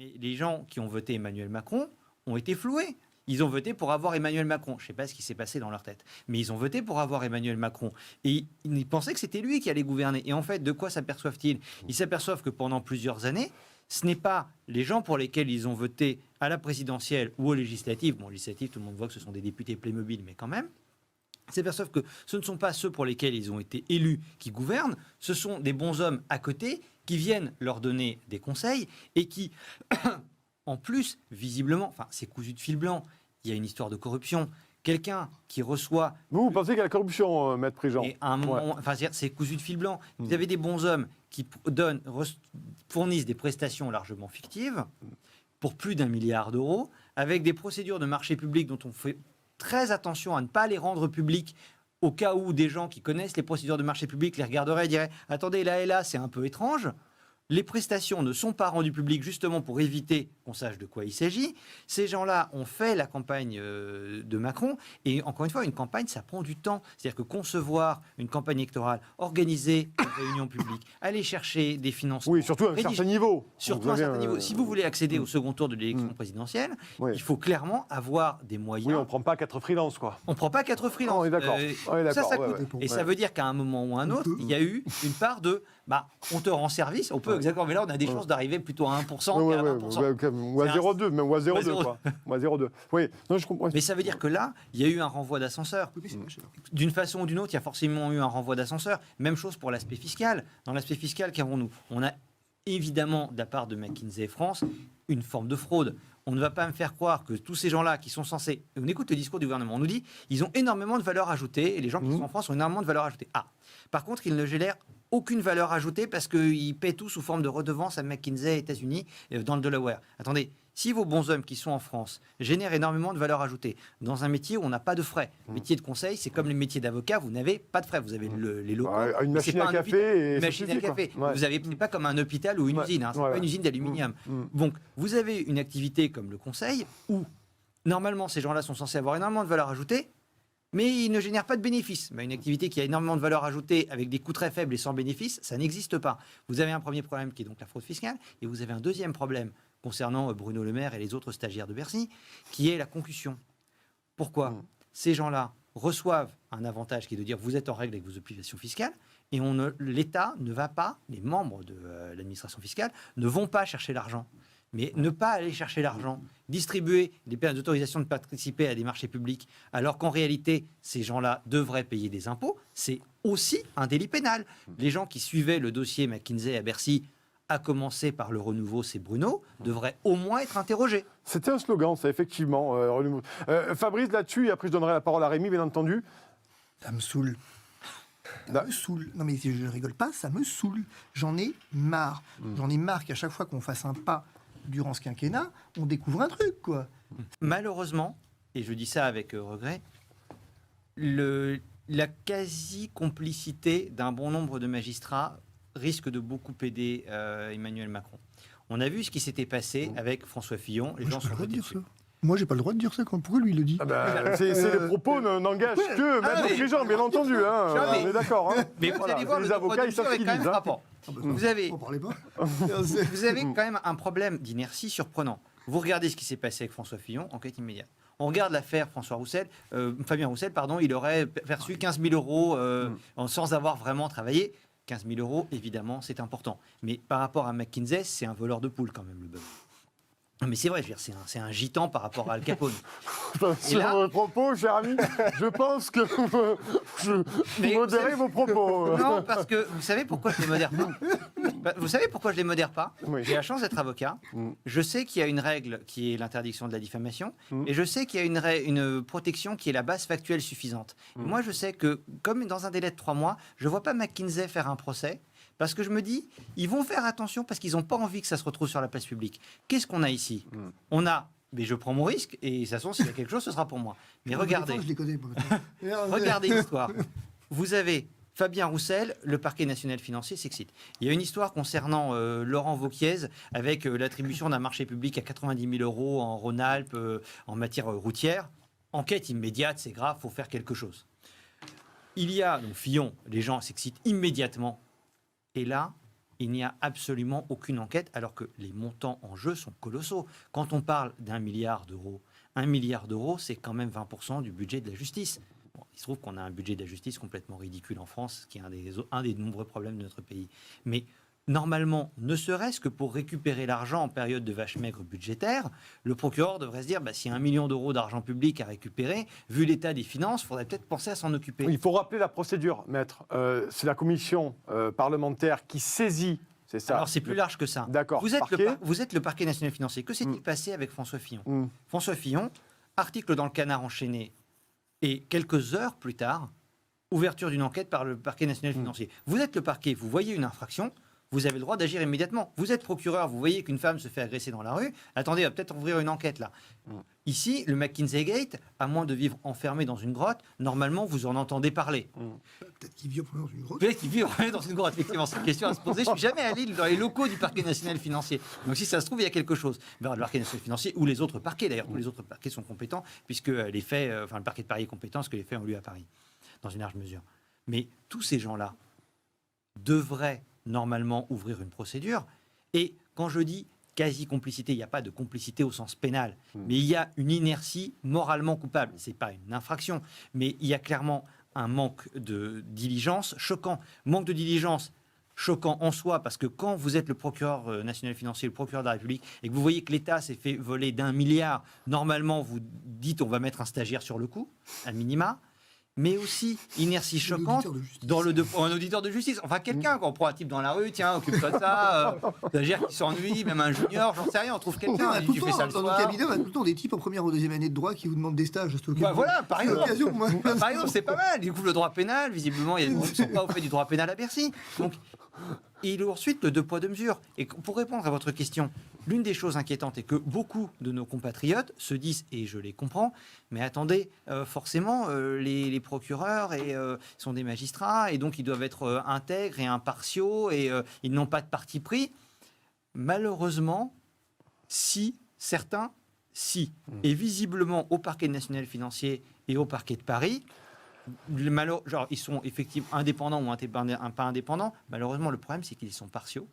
Mais les gens qui ont voté Emmanuel Macron ont été floués. Ils ont voté pour avoir Emmanuel Macron. Je ne sais pas ce qui s'est passé dans leur tête, mais ils ont voté pour avoir Emmanuel Macron. Et ils pensaient que c'était lui qui allait gouverner. Et en fait, de quoi s'aperçoivent-ils? Ils s'aperçoivent que pendant plusieurs années, ce n'est pas les gens pour lesquels ils ont voté à la présidentielle ou aux législatives. Bon, législatives, tout le monde voit que ce sont des députés Playmobil, mais quand même. Ils s'aperçoivent que ce ne sont pas ceux pour lesquels ils ont été élus qui gouvernent. Ce sont des bons hommes à côté qui viennent leur donner des conseils et qui... En plus, visiblement, enfin, c'est cousu de fil blanc. Il y a une histoire de corruption. Quelqu'un qui reçoit... Vous pensez qu'il y a la corruption, Maître Prigent? Et à un moment, enfin, c'est cousu de fil blanc. Vous avez des bons hommes qui fournissent des prestations largement fictives pour plus d'1 milliard d'euros, avec des procédures de marché public dont on fait très attention à ne pas les rendre publiques au cas où des gens qui connaissent les procédures de marché public les regarderaient et diraient « Attendez, là et là, c'est un peu étrange ». Les prestations ne sont pas rendues publiques justement pour éviter qu'on sache de quoi il s'agit. Ces gens-là ont fait la campagne de Macron. Et encore une fois, une campagne, ça prend du temps. C'est-à-dire que concevoir une campagne électorale, organiser une réunion publique, aller chercher des financements... Oui, surtout à un certain niveau. Surtout à un certain niveau. Si vous voulez accéder au second tour de l'élection présidentielle, il faut clairement avoir des moyens... Oui, on ne prend pas 4 freelances, quoi. On ne prend pas 4 freelances. On est d'accord. Ça coûte. Et ça veut dire qu'à un moment ou un autre, il y a eu une part de... on te rend service, on peut exactement, mais là on a des chances d'arriver plutôt à 1% qu'à 20%. Ou à 0,2, même ou à 0,2 quoi. Ou à 0,2. Oui, non, je comprends. Mais ça veut dire que là, il y a eu un renvoi d'ascenseur. D'une façon ou d'une autre, il y a forcément eu un renvoi d'ascenseur. Même chose pour l'aspect fiscal. Dans l'aspect fiscal, qu'avons-nous? On a évidemment, de la part de McKinsey France, une forme de fraude. On ne va pas me faire croire que tous ces gens-là qui sont censés... On écoute le discours du gouvernement, on nous dit ils ont énormément de valeur ajoutée, et les gens qui sont en France ont énormément de valeur ajoutée. Par contre, ils ne génèrent aucune valeur ajoutée parce qu'ils paient tout sous forme de redevance à McKinsey, États-Unis, dans le Delaware. Attendez, si vos bons hommes qui sont en France génèrent énormément de valeur ajoutée dans un métier où on n'a pas de frais, métier de conseil, c'est comme les métiers d'avocat, vous n'avez pas de frais, vous avez les locaux. Une machine à café. Une machine à café. Vous avez pas comme un hôpital ou une usine, c'est pas une usine d'aluminium. Donc, vous avez une activité comme le conseil où, normalement, ces gens-là sont censés avoir énormément de valeur ajoutée, mais ils ne génèrent pas de bénéfices. Une activité qui a énormément de valeur ajoutée avec des coûts très faibles et sans bénéfices, ça n'existe pas. Vous avez un premier problème qui est donc la fraude fiscale, et vous avez un deuxième problème concernant Bruno Le Maire et les autres stagiaires de Bercy, qui est la concussion. Pourquoi? Ces gens-là reçoivent un avantage qui est de dire vous êtes en règle avec vos obligations fiscales, et l'État ne va pas, les membres de l'administration fiscale ne vont pas chercher l'argent. Mais ne pas aller chercher l'argent, distribuer des autorisations de participer à des marchés publics, alors qu'en réalité, ces gens-là devraient payer des impôts, c'est aussi un délit pénal. Les gens qui suivaient le dossier McKinsey à Bercy, à commencer par le renouveau, c'est Bruno, devraient au moins être interrogés. C'était un slogan, ça, effectivement. Fabrice, là-dessus, et après je donnerai la parole à Rémi, bien entendu. Ça me saoule. Ça me saoule. Non mais je rigole pas, ça me saoule. J'en ai marre. J'en ai marre qu'à chaque fois qu'on fasse un pas durant ce quinquennat, on découvre un truc, quoi. Malheureusement, et je dis ça avec regret, la quasi-complicité d'un bon nombre de magistrats risque de beaucoup aider Emmanuel Macron. On a vu ce qui s'était passé avec François Fillon. Les gens sont votés dessus. Moi, j'ai pas le droit de dire ça. Pourquoi lui, il le dit? Les propos n'engagent que Maître Prigent, bien entendu. On est d'accord. Mais vous allez voir, les avocats, ils savent ce qu'ils disent. Vous avez quand même un problème d'inertie surprenant. Vous regardez ce qui s'est passé avec François Fillon, enquête immédiate. On regarde l'affaire Fabien Roussel, il aurait perçu 15 000 euros sans avoir vraiment travaillé. 15 000 euros, évidemment, c'est important. Mais par rapport à McKinsey, c'est un voleur de poules quand même, le bœuf. Mais c'est vrai, c'est un gitan par rapport à Al Capone. Sur vos propos, cher ami, je pense que vous modérez vos propos. Non, parce que vous savez pourquoi je les modère pas? Vous savez pourquoi je les modère pas? J'ai la chance d'être avocat. Je sais qu'il y a une règle qui est l'interdiction de la diffamation, et je sais qu'il y a une protection qui est la base factuelle suffisante. Moi, je sais que, comme dans un délai de 3 mois, je ne vois pas McKinsey faire un procès. Parce que je me dis, ils vont faire attention parce qu'ils n'ont pas envie que ça se retrouve sur la place publique. Qu'est-ce qu'on a ici? On a, mais je prends mon risque, et de toute façon, s'il y a quelque chose, ce sera pour moi. Mais regardez, regardez l'histoire. Vous avez Fabien Roussel, le parquet national financier s'excite. Il y a une histoire concernant Laurent Wauquiez avec l'attribution d'un marché public à 90 000 euros en Rhône-Alpes en matière routière. Enquête immédiate, c'est grave, il faut faire quelque chose. Il y a, donc Fillon, les gens s'excitent immédiatement. Et là, il n'y a absolument aucune enquête, alors que les montants en jeu sont colossaux. Quand on parle d'1 milliard d'euros, 1 milliard d'euros, c'est quand même 20% du budget de la justice. Bon, il se trouve qu'on a un budget de la justice complètement ridicule en France, ce qui est un des nombreux problèmes de notre pays. Mais normalement, ne serait-ce que pour récupérer l'argent en période de vache maigre budgétaire, le procureur devrait se dire, s'il y a 1 million d'euros d'argent public à récupérer, vu l'état des finances, il faudrait peut-être penser à s'en occuper. Oui, il faut rappeler la procédure, maître. C'est la commission parlementaire qui saisit, c'est ça? Alors c'est plus large que ça. D'accord. Vous êtes le parquet national financier. Que s'est-il passé avec François Fillon? François Fillon, article dans le Canard enchaîné, et quelques heures plus tard, ouverture d'une enquête par le parquet national financier. Vous êtes le parquet, vous voyez une infraction, vous avez le droit d'agir immédiatement. Vous êtes procureur, vous voyez qu'une femme se fait agresser dans la rue, attendez, on va peut-être ouvrir une enquête là. Ici, le McKinsey Gate, à moins de vivre enfermé dans une grotte, normalement, vous en entendez parler. Peut-être qu'il vit dans une grotte. Peut-être qu'il vit dans une grotte, effectivement. C'est une question à se poser. Je ne suis jamais allé dans les locaux du parquet national financier. Donc si ça se trouve, il y a quelque chose. Le parquet national financier, ou les autres parquets d'ailleurs, tous les autres parquets sont compétents, puisque les faits, le parquet de Paris est compétent, parce que les faits ont lieu à Paris, dans une large mesure. Mais tous ces gens-là devraient normalement ouvrir une procédure. Et quand je dis quasi-complicité, il n'y a pas de complicité au sens pénal, mais il y a une inertie moralement coupable. Ce n'est pas une infraction, mais il y a clairement un manque de diligence choquant. Manque de diligence choquant en soi, parce que quand vous êtes le procureur national financier, le procureur de la République, et que vous voyez que l'État s'est fait voler d'1 milliard, normalement, vous dites on va mettre un stagiaire sur le coup, à minima. Mais aussi inertie choquante dans un auditeur de justice. Enfin, quelqu'un, quand on prend un type dans la rue, tiens, occupe-toi de ça, stagiaire qui s'ennuie, même un junior, j'en sais rien, on trouve quelqu'un, tu fais ça le soir. Dans le cabinet, on a tout le temps des types en première ou deuxième année de droit qui vous demandent des stages. Voilà, par exemple, c'est pas mal. Du coup, le droit pénal, visiblement, il y a des gens qui ne sont pas au fait du droit pénal à Bercy. Donc, et ensuite, le 2 poids 2 mesures. Et pour répondre à votre question, l'une des choses inquiétantes est que beaucoup de nos compatriotes se disent, et je les comprends, mais attendez, forcément, les procureurs sont des magistrats, et donc ils doivent être intègres et impartiaux, et ils n'ont pas de parti pris. Malheureusement, certains. Et visiblement, au parquet national financier et au parquet de Paris, ils sont effectivement indépendants ou pas indépendants. Malheureusement, le problème, c'est qu'ils sont partiaux.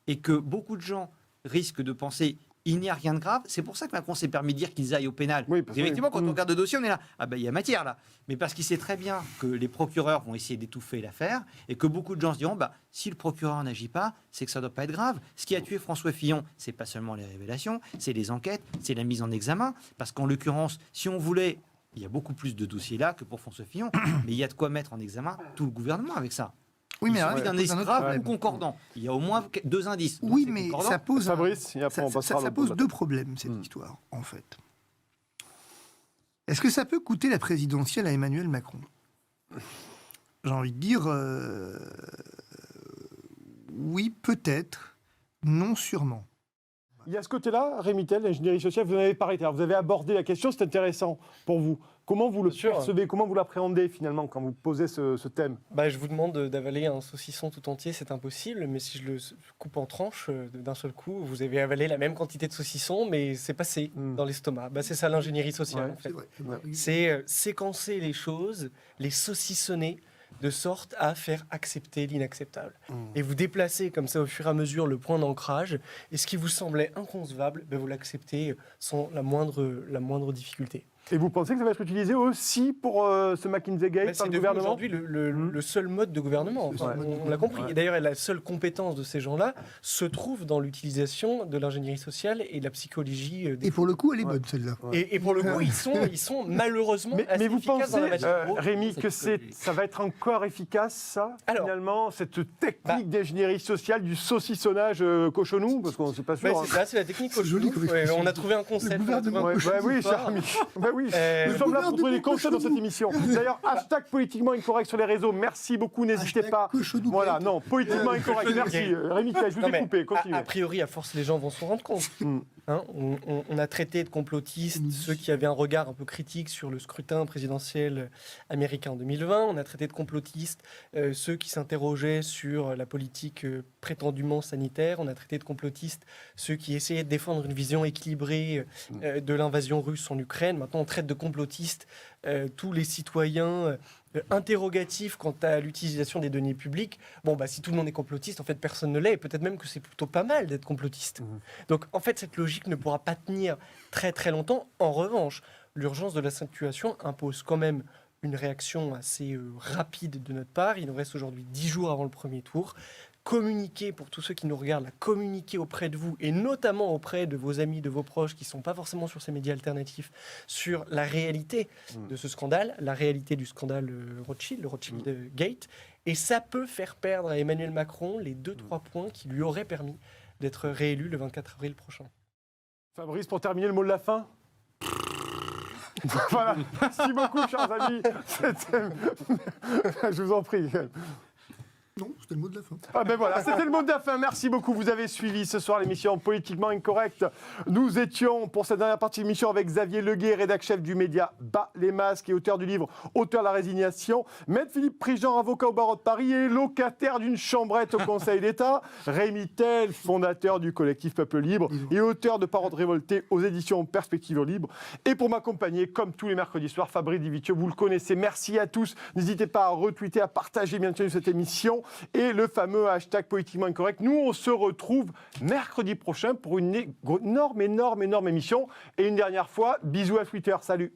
Et que beaucoup de gens risquent de penser il n'y a rien de grave. C'est pour ça que Macron s'est permis de dire qu'ils aillent au pénal. Oui, effectivement, quand on regarde le dossier, on est là. Ah ben, il y a matière là. Mais parce qu'il sait très bien que les procureurs vont essayer d'étouffer l'affaire et que beaucoup de gens se diront si le procureur n'agit pas, c'est que ça ne doit pas être grave. Ce qui a tué François Fillon, c'est pas seulement les révélations, c'est les enquêtes, c'est la mise en examen. Parce qu'en l'occurrence, si on voulait, il y a beaucoup plus de dossiers là que pour François Fillon, mais il y a de quoi mettre en examen tout le gouvernement avec ça. Oui, mais d'un indice grave ou concordant. Il y a au moins 2 indices. Oui, mais ça pose, ça pose 2 problèmes, cette histoire, en fait. Est-ce que ça peut coûter la présidentielle à Emmanuel Macron? J'ai envie de dire oui, peut-être, non, sûrement. Il y a ce côté-là, Rémy Tell, l'ingénierie sociale, vous en avez parlé. Vous avez abordé la question, c'est intéressant pour vous. Comment vous le percevez, comment vous l'appréhendez finalement quand vous posez ce thème? Je vous demande d'avaler un saucisson tout entier, c'est impossible, mais si je le coupe en tranches d'un seul coup, vous avez avalé la même quantité de saucisson, mais c'est passé dans l'estomac. C'est ça l'ingénierie sociale en fait. C'est séquencer les choses, les saucissonner, de sorte à faire accepter l'inacceptable. Et vous déplacez comme ça au fur et à mesure le point d'ancrage, et ce qui vous semblait inconcevable, vous l'acceptez sans la moindre difficulté. Et vous pensez que ça va être utilisé aussi pour ce McKinsey Gate par le gouvernement? C'est aujourd'hui le seul mode de gouvernement. On l'a compris. Et d'ailleurs, la seule compétence de ces gens-là se trouve dans l'utilisation de l'ingénierie sociale et de la psychologie. Et pour le coup, elle est bonne, celle-là. Et pour le coup, ils sont malheureusement assez vous efficaces pensez, dans la matière. Rémy, que ça va être encore efficace, ça, finalement, cette technique d'ingénierie sociale, du saucissonnage cochonou? Parce qu'on ne sait pas sûr. C'est la technique cochonou. On a trouvé un concept. Oui, cher ami. Oui, nous sommes là pour trouver des concepts dans cette émission. D'ailleurs, hashtag politiquement incorrect sur les réseaux. Merci beaucoup, n'hésitez pas. Voilà, non, politiquement incorrect. Merci. Rémy, je vous ai coupé, continuez. A priori, à force, les gens vont s'en rendre compte. On a traité de complotistes ceux qui avaient un regard un peu critique sur le scrutin présidentiel américain en 2020. On a traité de complotistes ceux qui s'interrogeaient sur la politique prétendument sanitaire. On a traité de complotistes ceux qui essayaient de défendre une vision équilibrée de l'invasion russe en Ukraine. Maintenant, on traite de complotistes tous les citoyens interrogatif quant à l'utilisation des deniers publics. Bon, si tout le monde est complotiste, en fait, personne ne l'est. Peut-être même que c'est plutôt pas mal d'être complotiste. Donc, en fait, cette logique ne pourra pas tenir très très longtemps. En revanche, l'urgence de la situation impose quand même une réaction assez rapide de notre part. Il nous reste aujourd'hui 10 jours avant le premier tour. Communiquer, pour tous ceux qui nous regardent, communiquer auprès de vous et notamment auprès de vos amis, de vos proches qui ne sont pas forcément sur ces médias alternatifs, sur la réalité de ce scandale, la réalité du scandale Rothschild, le Rothschild Gate. Et ça peut faire perdre à Emmanuel Macron les 2-3 points qui lui auraient permis d'être réélu le 24 avril prochain. Fabrice, pour terminer, le mot de la fin. Voilà, merci beaucoup, chers amis. Je vous en prie. Non, c'était le mot de la fin. Ah ben voilà, c'était le mot de la fin. Merci beaucoup. Vous avez suivi ce soir l'émission Politiquement Incorrect. Nous étions pour cette dernière partie de l'émission avec Xavier Leguet, rédac-chef du média Bas les masques et auteur du livre Auteur de la résignation. Maître Philippe Prigent, avocat au barreau de Paris et locataire d'une chambrette au Conseil d'État. Rémi Tell, fondateur du collectif Peuple Libre et auteur de Paroles révoltées aux éditions Perspectives Libres. Et pour m'accompagner, comme tous les mercredis soirs, Fabrice Divicchio, vous le connaissez. Merci à tous. N'hésitez pas à retweeter, à partager bien entendu cette émission. Et le fameux hashtag Politiquement Incorrect. Nous, on se retrouve mercredi prochain pour une énorme émission. Et une dernière fois, bisous à Twitter. Salut.